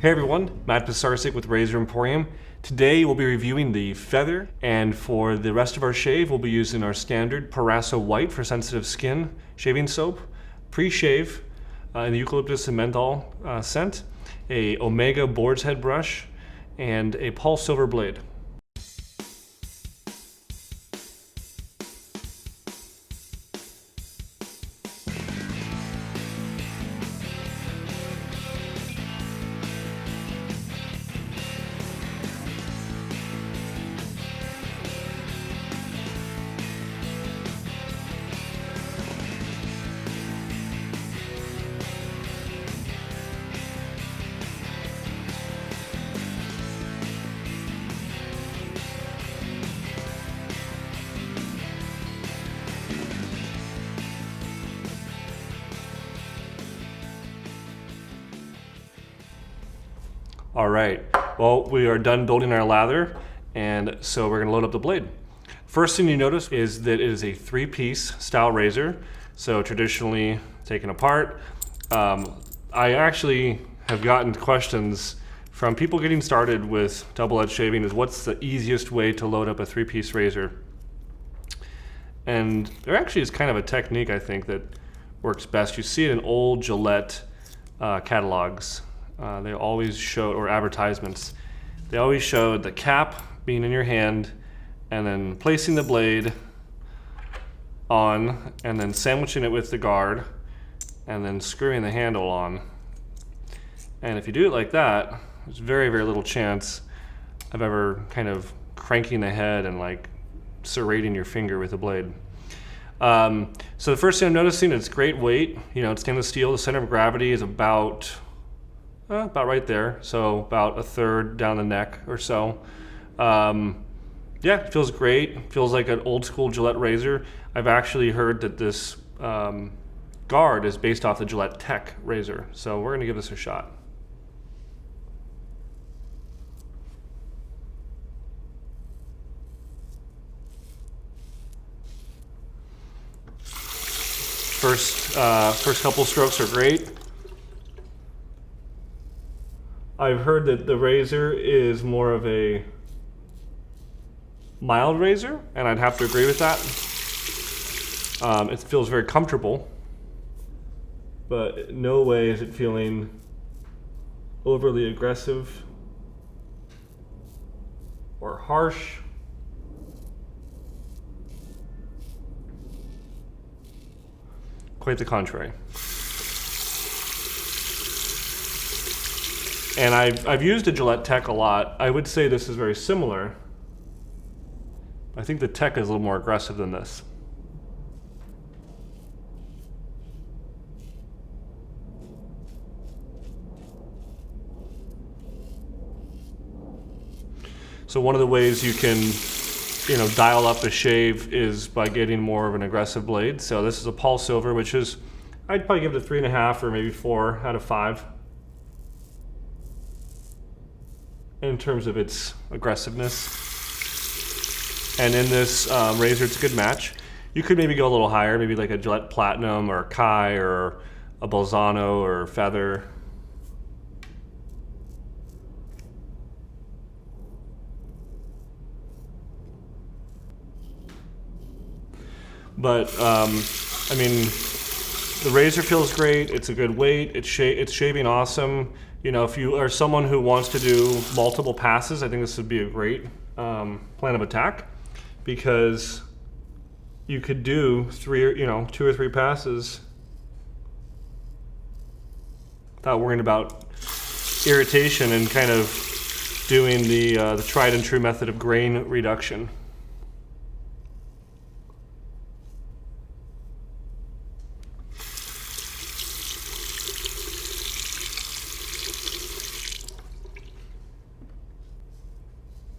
Hey everyone, Matt Pisarcik with RazorEmporium. Today we'll be reviewing the feather, and for the rest of our shave we'll be using our standard Parasso White for sensitive skin shaving soap, pre-shave in the eucalyptus and menthol scent, a Omega boar's head brush, and a Paul silver blade. All right, well, we are done building our lather, and so we're gonna load up the blade. First thing you notice is that it is a 3-piece style razor. So traditionally taken apart. I actually have gotten questions from people getting started with double-edged shaving is what's the easiest way to load up a 3-piece razor? And there actually is kind of a technique I think that works best. You see it in old Gillette catalogs. They always show, or advertisements, they always showed the cap being in your hand and then placing the blade on and then sandwiching it with the guard and then screwing the handle on. And if you do it like that, there's very, very little chance of ever kind of cranking the head and like serrating your finger with the blade. So the first thing I'm noticing is great weight. You know, it's stainless steel. The center of gravity is about right there, so about 1/3 down the neck or so. Yeah, it feels great. Feels like an old school Gillette razor. I've actually heard that this guard is based off the Gillette Tech razor, so we're gonna give this a shot. First couple strokes are great. I've heard that the razor is more of a mild razor, and I'd have to agree with that. It feels very comfortable, but in no way is it feeling overly aggressive or harsh. Quite the contrary. And I've used a Gillette Tech a lot. I would say this is very similar. I think the Tech is a little more aggressive than this. So one of the ways you can, dial up a shave is by getting more of an aggressive blade. So this is a Paul Silver, which is, I'd probably give it a 3.5 or maybe 4 out of 5. In terms of its aggressiveness. And in this razor, it's a good match. You could maybe go a little higher, maybe like a Gillette Platinum or Kai or a Bolzano or Feather. But I mean, the razor feels great. It's a good weight. It's shaving awesome. You know, if you are someone who wants to do multiple passes, I think this would be a great plan of attack, because you could do 2 or 3 passes without worrying about irritation and kind of doing the tried and true method of grain reduction.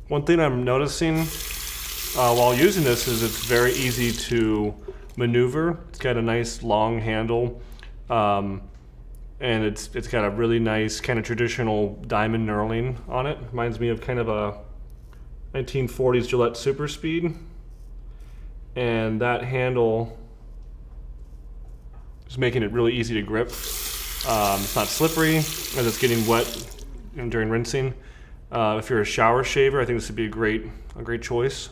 One thing I'm noticing while using this is it's very easy to maneuver. It's got a nice long handle, and it's got a really nice kind of traditional diamond knurling on it. Reminds me of kind of a 1940s Gillette Super Speed. And that handle is making it really easy to grip. It's not slippery as it's getting wet during rinsing. If you're a shower shaver, I think this would be a great choice.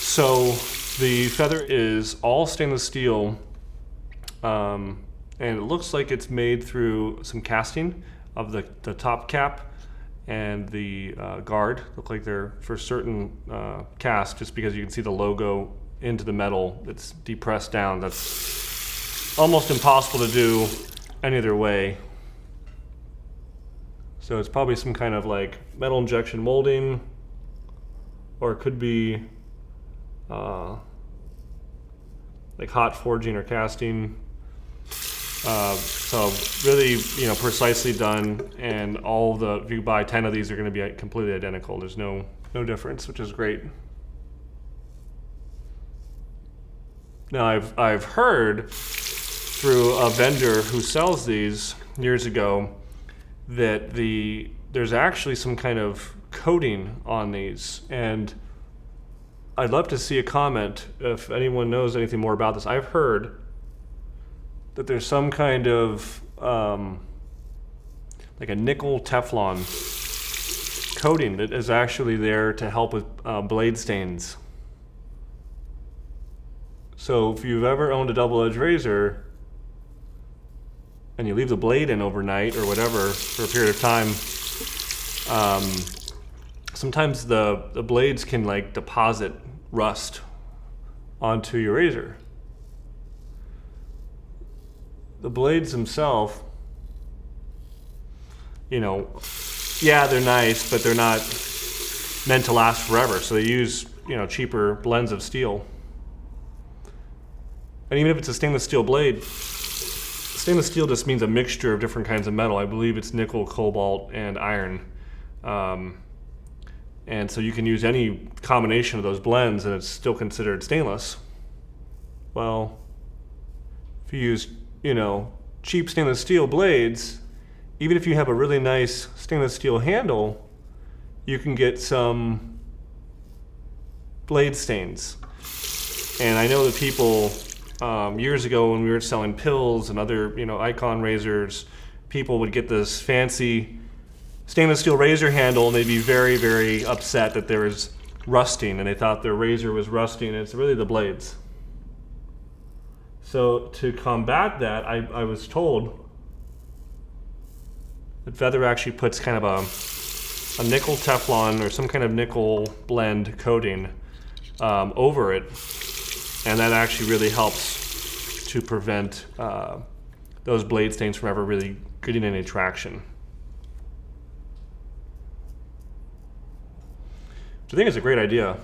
So the feather is all stainless steel, and it looks like it's made through some casting of the top cap and the guard. Look like they're for certain cast, just because you can see the logo into the metal. It's depressed down. That's almost impossible to do any other way. So it's probably some kind of like metal injection molding, or it could be like hot forging or casting. So really, precisely done, and if you buy 10 of these, they're going to be completely identical. There's no difference, which is great. Now I've heard through a vendor who sells these years ago that there's actually some kind of coating on these, and I'd love to see a comment if anyone knows anything more about this. I've heard that there's some kind of like a nickel Teflon coating that is actually there to help with blade stains. So if you've ever owned a double-edged razor and you leave the blade in overnight or whatever for a period of time, sometimes the blades can like deposit rust onto your razor. The blades themselves, yeah, they're nice, but they're not meant to last forever. So they use, cheaper blends of steel. And even if it's a stainless steel blade, stainless steel just means a mixture of different kinds of metal. I believe it's nickel, cobalt, and iron. And so you can use any combination of those blends and it's still considered stainless. Well, if you use, cheap stainless steel blades, even if you have a really nice stainless steel handle, you can get some blade stains. And I know that people, years ago when we were selling pills and other, Icon razors, people would get this fancy stainless steel razor handle and they'd be very, very upset that there was rusting and they thought their razor was rusting, and it's really the blades. So to combat that, I was told that Feather actually puts kind of a nickel Teflon or some kind of nickel blend coating over it, and that actually really helps to prevent those blade stains from ever really getting any traction. Which I think is a great idea.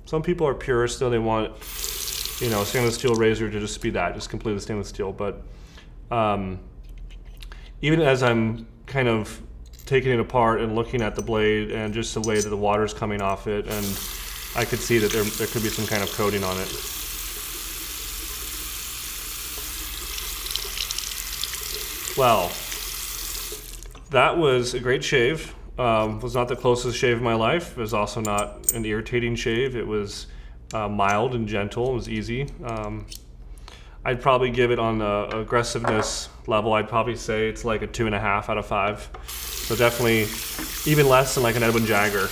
Some people are purists, though. They want, a stainless steel razor to just be that, just completely stainless steel. But even as I'm kind of taking it apart and looking at the blade and just the way that the water's coming off it, and I could see that there could be some kind of coating on it. Well, that was a great shave. Was not the closest shave of my life. It was also not an irritating shave. It was mild and gentle. It was easy. I'd probably give it on the aggressiveness level, I'd probably say it's like a 2.5 out of 5. So definitely even less than like an Edwin Jagger.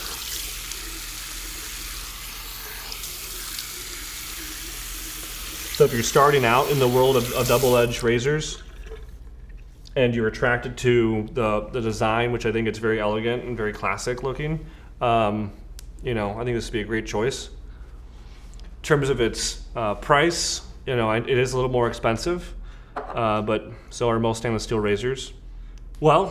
So if you're starting out in the world of double-edged razors, and you're attracted to the design, which I think it's very elegant and very classic looking, I think this would be a great choice. In terms of its price, it is a little more expensive, but so are most stainless steel razors. Well,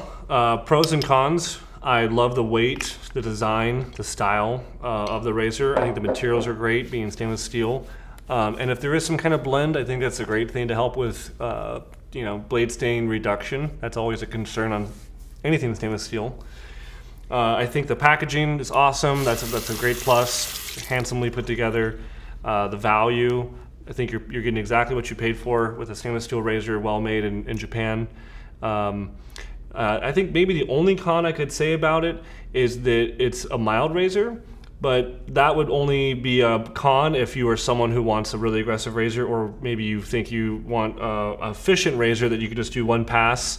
pros and cons. I love the weight, the design, the style of the razor. I think the materials are great, being stainless steel. And if there is some kind of blend, I think that's a great thing to help with blade stain reduction. That's always a concern on anything stainless steel. I think the packaging is awesome. That's a great plus. Handsomely put together. The value, I think you're getting exactly what you paid for with a stainless steel razor, well made in Japan. I think maybe the only con I could say about it is that it's a mild razor, but that would only be a con if you are someone who wants a really aggressive razor, or maybe you think you want an efficient razor that you can just do one pass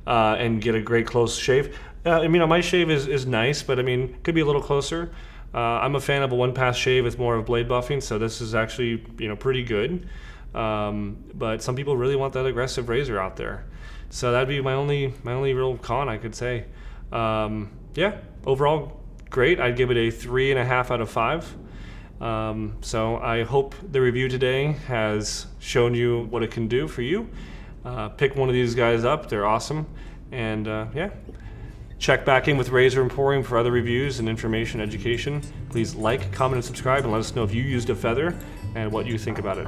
and get a great close shave. I mean, my shave is nice, but I mean, could be a little closer. I'm a fan of a one-pass shave with more of blade buffing, so this is actually, you know, pretty good. But some people really want that aggressive razor out there. So that'd be my only real con, I could say. Yeah, overall, great. I'd give it a 3.5 out of 5. So I hope the review today has shown you what it can do for you. Pick one of these guys up. They're awesome. And yeah, check back in with Razor Emporium for other reviews and information, education. Please like, comment, and subscribe, and let us know if you used a feather and what you think about it.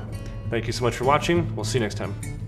Thank you so much for watching. We'll see you next time.